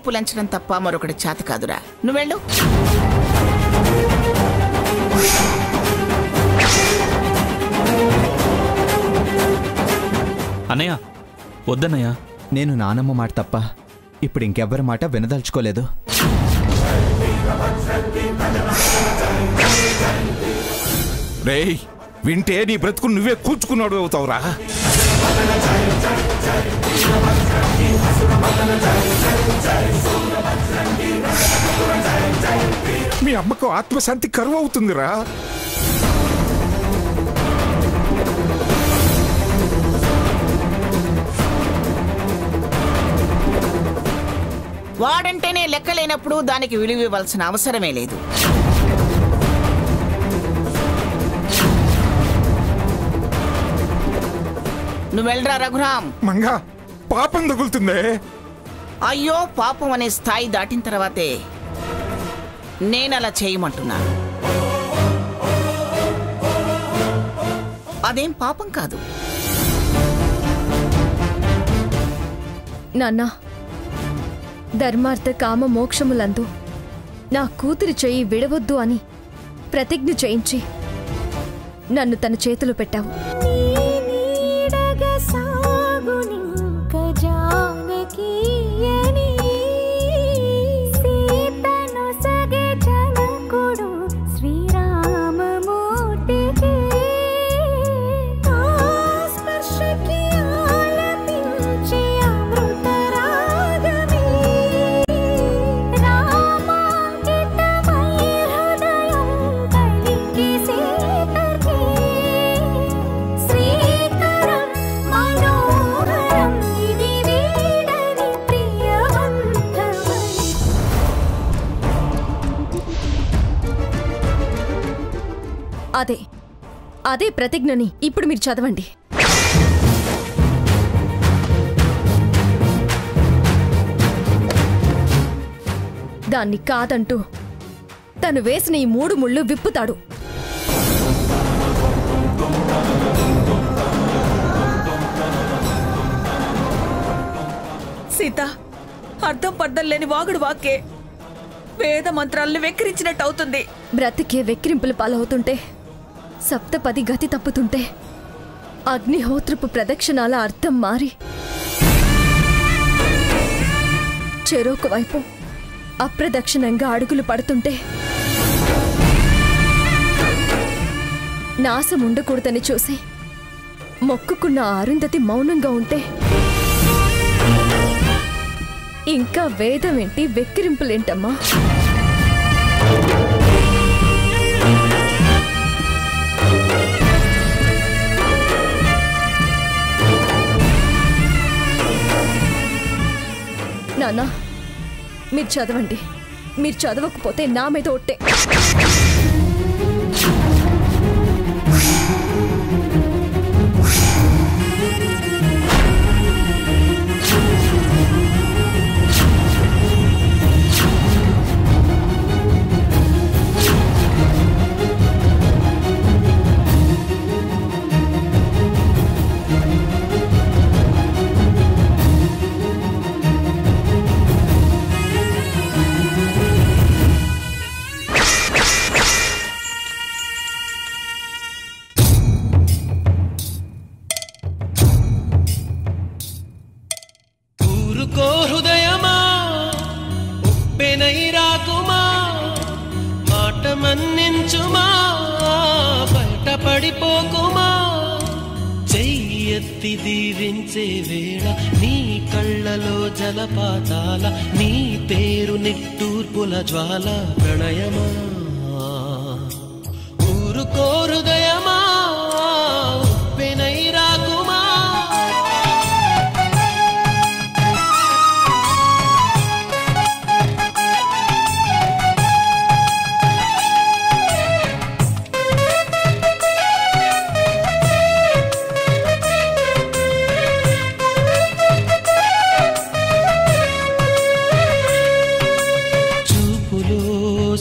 పులంచడం తప్ప మరొకటి చేత కాదురా. నువ్వెళ్ళు. అన్నయ్య వద్దన్నయ్య, నేను నానమ్మ మాట తప్ప ఇప్పుడు ఇంకెవ్వరి మాట వినదలుచుకోలేదు. రేయ్, వింటే నీ బ్రతుకు నువ్వే కూర్చుకున్నాడు అవుతావురా. మీ అమ్మకు ఆత్మశాంతి కరువు అవుతుందిరా. వాడంటేనే లెక్కలేనప్పుడు దానికి విలువ ఇవ్వాల్సిన అవసరమే లేదు. నువ్వెళ్ళరా రఘురామ్. మంగా పాపం తగులుతుందే. అయ్యో, పాపం అనే స్థాయి దాటిన తర్వాతే నేనలా చేయమంటున్నాను. అదేం పాపం కాదు. నాన్నా, ధర్మార్థ కామ మోక్షములందు నా కూతురి చెయ్యి విడవద్దు అని ప్రతిజ్ఞ చేయించి నన్ను తన చేతులు పెట్టావు. అదే ప్రతిజ్ఞని ఇప్పుడు మీరు చదవండి. దాన్ని కాదంటూ తను వేసిన ఈ 3 ముళ్ళు విప్పుతాడు. సీత, అర్థం పర్థం లేని వాగుడు వాక్కే వేద మంత్రాలను వెక్కిరించినట్టు అవుతుంది. బ్రతికే వెక్కిరింపులు పాలవుతుంటే, సప్తపది గతి తప్పుతుంటే, అగ్నిహోత్రపు ప్రదక్షిణాల అర్థం మారి చెరోకు వైపు అప్రదక్షిణంగా అడుగులు పడుతుంటే, నాశం ఉండకూడదని చూసి మొక్కుకున్న అరుంధతి మౌనంగా ఉంటే, ఇంకా వేదమేంటి వెక్కిరింపులేంటమ్మా? నాన్నా, మీరు చదవండి. మీరు చదవకపోతే నా మీద ఒట్టే. మన్నించుమా, బయటపడిపోకుమా, చెయ్యెత్తి దీవించే వేళ నీ కళ్ళలో జలపాతాల, నీ పేరు నిట్టూర్పుల జ్వాల ప్రణయమా, ఊరుకో హృదయమా, ఉప్పెనై రాకుమా.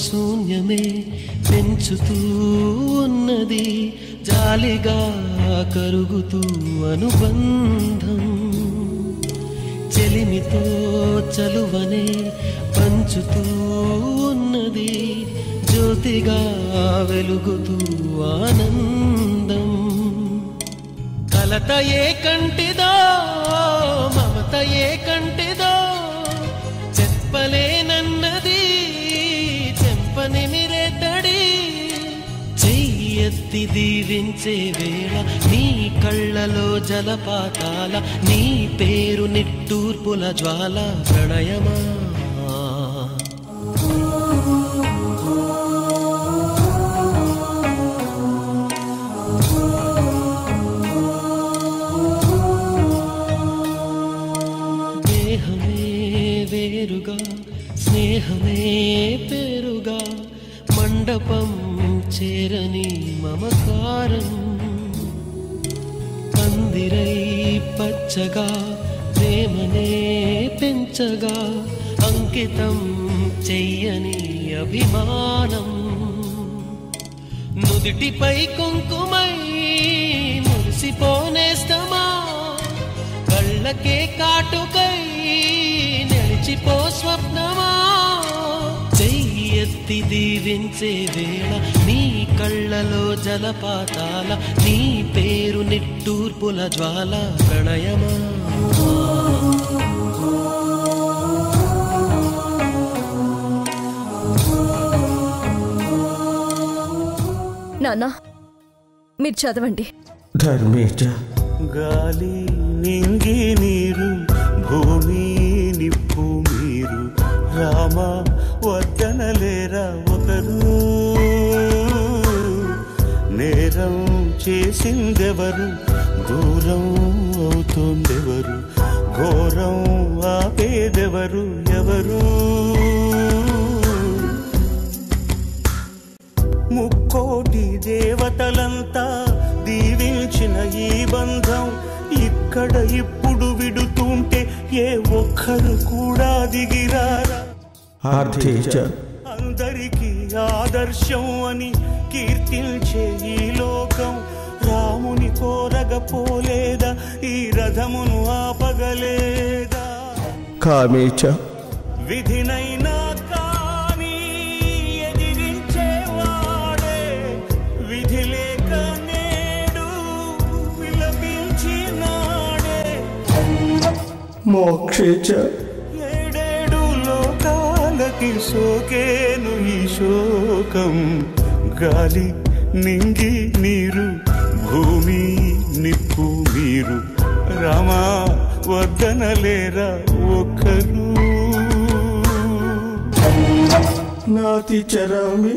శూన్యమే పెంచుతూ ఉన్నది, జాలిగా కరుగుతూ అనుబంధం, చెలిమితో చలువనే పంచుతూ ఉన్నది జ్యోతిగా వెలుగుతూ ఆనందం కలత ఏ కంటిదో మమత ఏ కంటిదో చెప్పలేనన్నది చెంపని మిరెద్దడి చెయ్యెత్తి దీవించే వేళ నీ కళ్ళలో జలపాతాల నీ పేరు నిట్టూర్పుల జ్వాల ప్రణయమా దేహమే వేరుగా స్నేహమే పేరుగా మండపం చేరని మమకారం పందిరై పచ్చగా ప్రేమనే పెంచగా అంకితం చెయ్యని అభిమానం నుదిటిపై కుంకుమై మురిసిపోనేస్తమా కళ్ళకే కాటుకై నిలిచిపో స్వప్నమా చెయ్యెత్తి దీవించే వేళ నీ కళ్ళలో జలపాతాల నీ పేరు నిట్టూర్పుల జ్వాల ప్రణయమా నాన్న మీరు చదవండి. ధర్మేజ గాలి నింగి నీరు భూమి నిప్పు మీరు రామ వద్దనలేరా ఒకరు నేరం చేసిందెవరు దూరం అవుతోందెవరు ఘోరం ఆపేదెవరు ఎవరు ముక్కోటి దేవతలంతా దీవించిన ఈ బంధం ఇక్కడ ఇప్పుడు విడుతుంటే ఏ ఒక్కరు కూడా దిగిరారా అందరికీ ఆదర్శం అని కీర్తించే ఈ లోకం రాముని కోరగపోలేదా ఈ రథమును ఆపగలేదా కామేచ విధినైనా కానీ ఎదిరించేవాడే విధి లేక నేడు విలపించినాడే మోక్షేచ ఏడేడు లోకాలకి సోకేను ఈ శోకం గాలి నింగి నీరు భూమి నిప్పు మీరు రామా వద్దనలేరా ఒక్కరు నాతి చరామి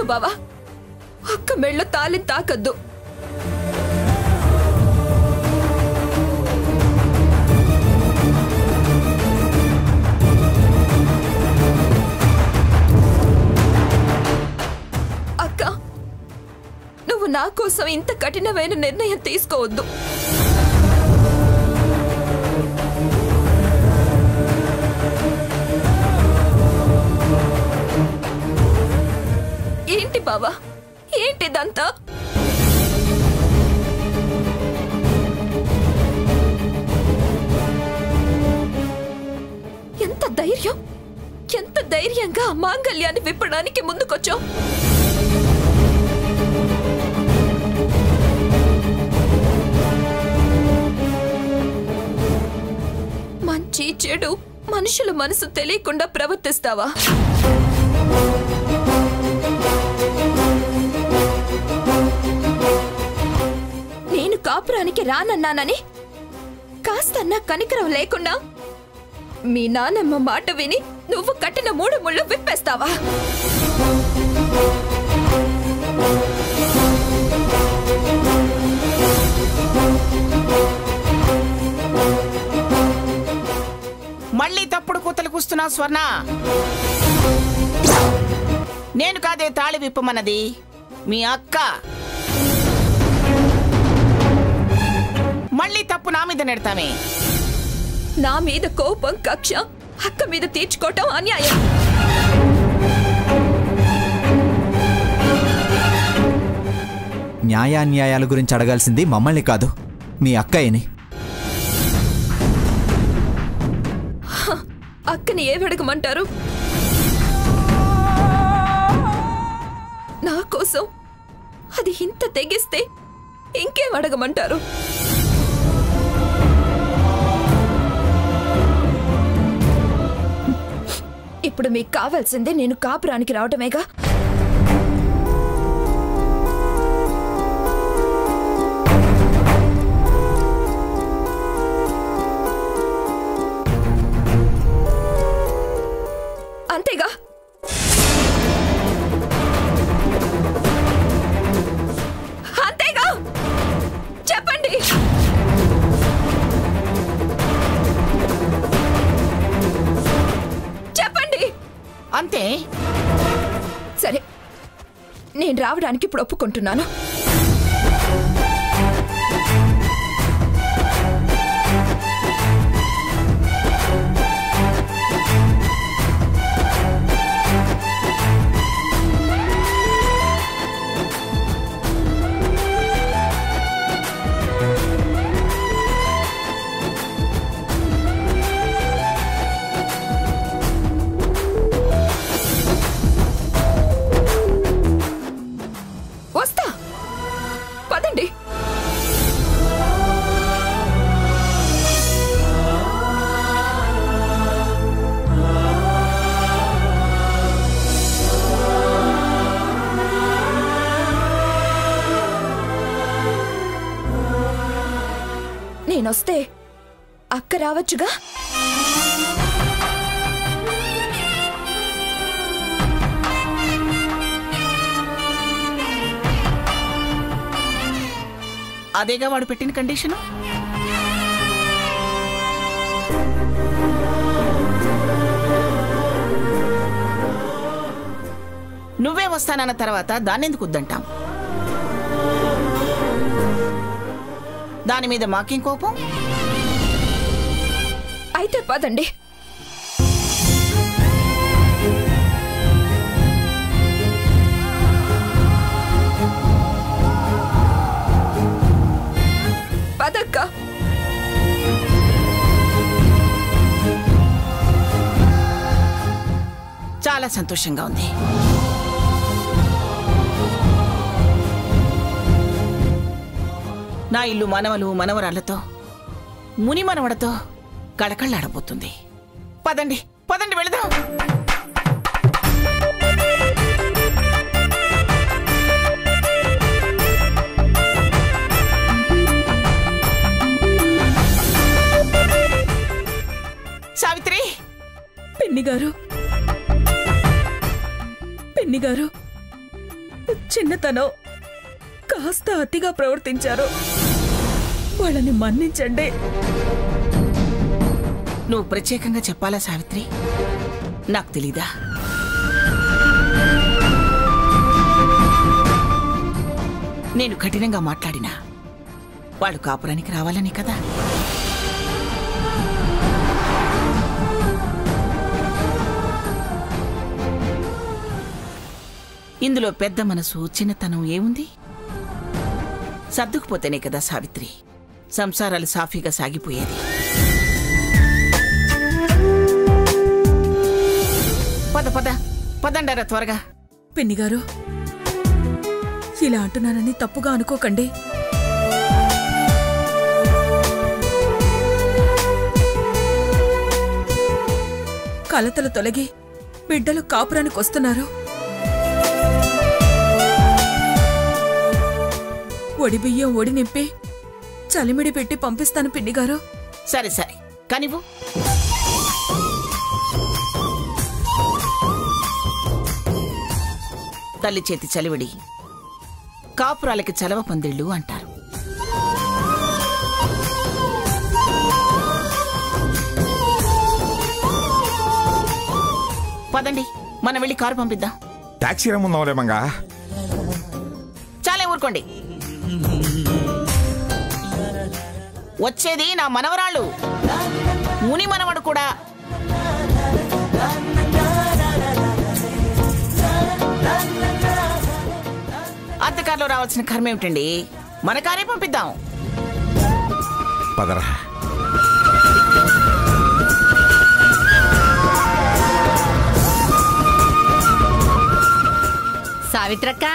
బావా అక్క మెళ్ళ తాళి తాకద్దు. అక్క నువ్వు నా కోసం ఇంత కఠినమైన నిర్ణయం తీసుకోవద్దు. ఏంటి బావా ఏంటిదంతా? ఎంత ధైర్యంగా మాంగళ్యాన్ని విప్పడానికి ముందుకొచ్చావు. మంచి చెడు మనుషుల మనసు తెలియకుండా ప్రవర్తిస్తావా? కాపురానికి రానన్నానని కాస్తన్నా కనికరం లేకుండా మీ నానమ్మ మాట విని నువ్వు కట్టిన 3 ముళ్ళు విప్పేస్తావా? మళ్ళీ తప్పుడు కూతలు కూస్తున్నావు స్వర్ణ. నేను కాదే తాళి విప్పమన్నది, మీ అక్క. మళ్ళీ తప్పు నా మీద నెడతామే. నా మీద కోపం కక్ష అక్క మీద తీర్చుకోవటం అన్యాయం. న్యాయాన్యాయాల గురించి అడగాల్సింది మమ్మల్ని కాదు, మీ అక్కయ్యని. అక్కని ఏమడగమంటారు? నా కోసం అది ఇంత తెగిస్తే ఇంకేం అడగమంటారు? ఇప్పుడు మీకు కావాల్సిందే నేను కాపురానికి రావటమేగా. అంతేగా? అంతేగా? చెప్పండి. చెప్పండి. అంతే. సరే, నేను రావడానికి ఇప్పుడు ఒప్పుకుంటున్నాను. వస్తా, పదండి. నేనొస్తే అక్క రావచ్చుగా. అదేగా వాడు పెట్టిన కండిషను. నువ్వే వస్తానన్న తర్వాత దాన్నెందుకు వద్దంటాం? దాని మీద మాకేం కోపం? అయితే పదండి. పదక్క. చాలా సంతోషంగా ఉంది. నా ఇల్లు మనవలు మనవరాళ్లతో ముని మనవడతో కళకళ్ళాడబోతుంది. పదండి పదండి వెళదాం. సావిత్రి. పిన్నిగారు, పిన్నిగారు, చిన్నతనం కాస్త అతిగా ప్రవర్తించారు. వాళ్ళని మన్నించండి. నువ్వు ప్రత్యేకంగా చెప్పాలా సావిత్రి? నాకు తెలీదా? నేను కఠినంగా మాట్లాడినా వాళ్ళు కాపురానికి రావాలని కదా. ఇందులో పెద్ద మనసు చిన్నతనం ఏముంది? సర్దుకుపోతేనే కదా సావిత్రి సంసారాలు సాఫీగా సాగిపోయేది. పద పద పదండారా త్వరగా. పిన్నిగారు, ఇలా అంటున్నానని తప్పుగా అనుకోకండి. కలతలు తొలగి బిడ్డలు కాపురానికి వస్తున్నారు. ఒడి బియ్యం ఒడి నింపి చలిమిడి పెట్టి పంపిస్తాను పిన్ని గారు. సరే సరే కానివ్వు. తల్లి చేతి చలివిడి కాపురాలకి చలవ పందిళ్ళు అంటారు. పదండి, మనం వెళ్ళి కారు పంపిద్దాం. టాక్సీ రమ్ముందాంలే మంగా. చాలే ఊరుకోండి. వచ్చేది నా మనవరాళ్ళు, ముని మనవడు కూడా. అత్తకారులో రావాల్సిన కర్మ ఏమిటండి, మన కారే పంపిద్దాం. పదరా. సావిత్రక్క,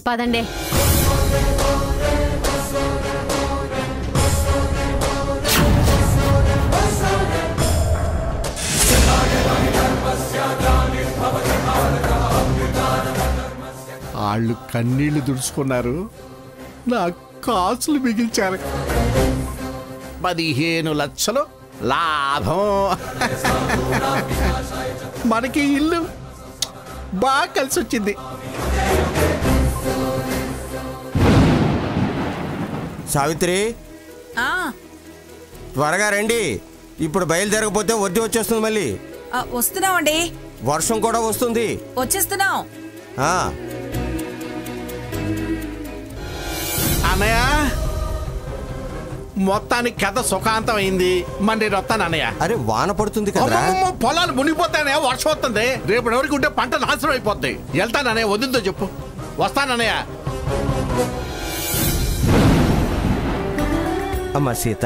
పదండి. వాళ్ళు కన్నీళ్లు దుడుచుకున్నారు, నా కాసులు మిగిల్చారు. 15 లక్షలు లాభం. మనకి ఇల్లు బాగా కలిసి వచ్చింది. సావిత్రి, త్వరగా రండి. ఇప్పుడు బయలుదేరకపోతే వద్దు వచ్చేస్తుంది. మళ్ళీ వస్తున్నామండి. వర్షం కూడా వస్తుంది. వచ్చేస్తున్నాం. అన్నయ్య, మొత్తానికి కథ సుఖాంతం అయింది. మరి నేను వస్తాను అన్నయ్య. అరే వాన పడుతుంది కదా, పొలాలు మునిగిపోతానయ్య. వర్షం వస్తుంది. రేపు ఎవరికి ఉంటే పంట నాశనం అయిపోద్ది. వెళ్తానన్నయ్య, వద్దుతో చెప్పు. వస్తానన్నయ్య. అమ్మా సీత,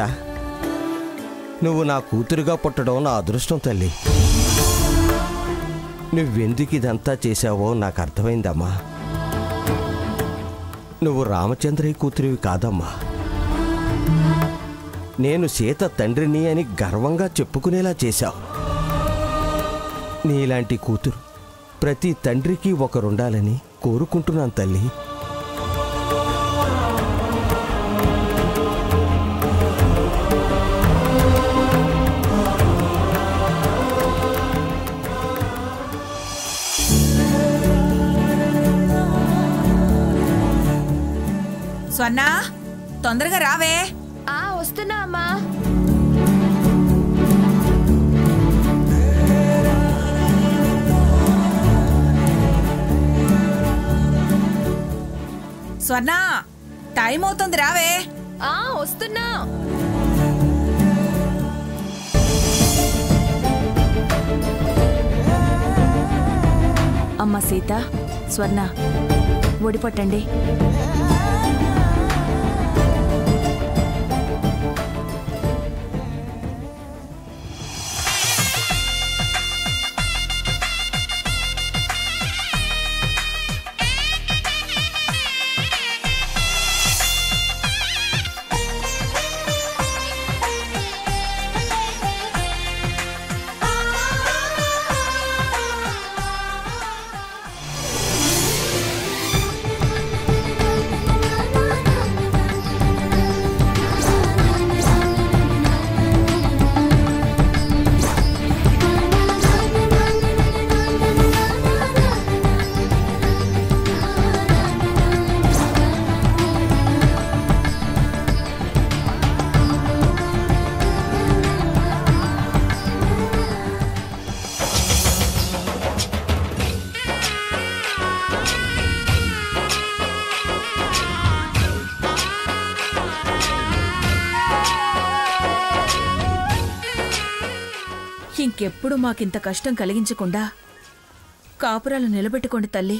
నువ్వు నా కూతురుగా పుట్టడం నా అదృష్టం తల్లి. నువ్వెందుకు ఇదంతా చేశావో నాకు అర్థమైందమ్మా. నువ్వు రామచంద్రయ్య కూతురివి కాదమ్మా. నేను సీత తండ్రిని అని గర్వంగా చెప్పుకునేలా చేశావు. నీలాంటి కూతురు ప్రతి తండ్రికి ఒకరుండాలని కోరుకుంటున్నాను తల్లి. స్వర్ణ, తొందరగా రావే. వస్తున్నా అమ్మా. స్వర్ణ, టైం అవుతుంది, రావే. వస్తున్నా. అమ్మ సీత, స్వర్ణ, ఒడిపట్టండి. ఇంకెప్పుడు మాకింత కష్టం కలిగించకుండా కాపురాలు నిలబెట్టుకోండి తల్లి.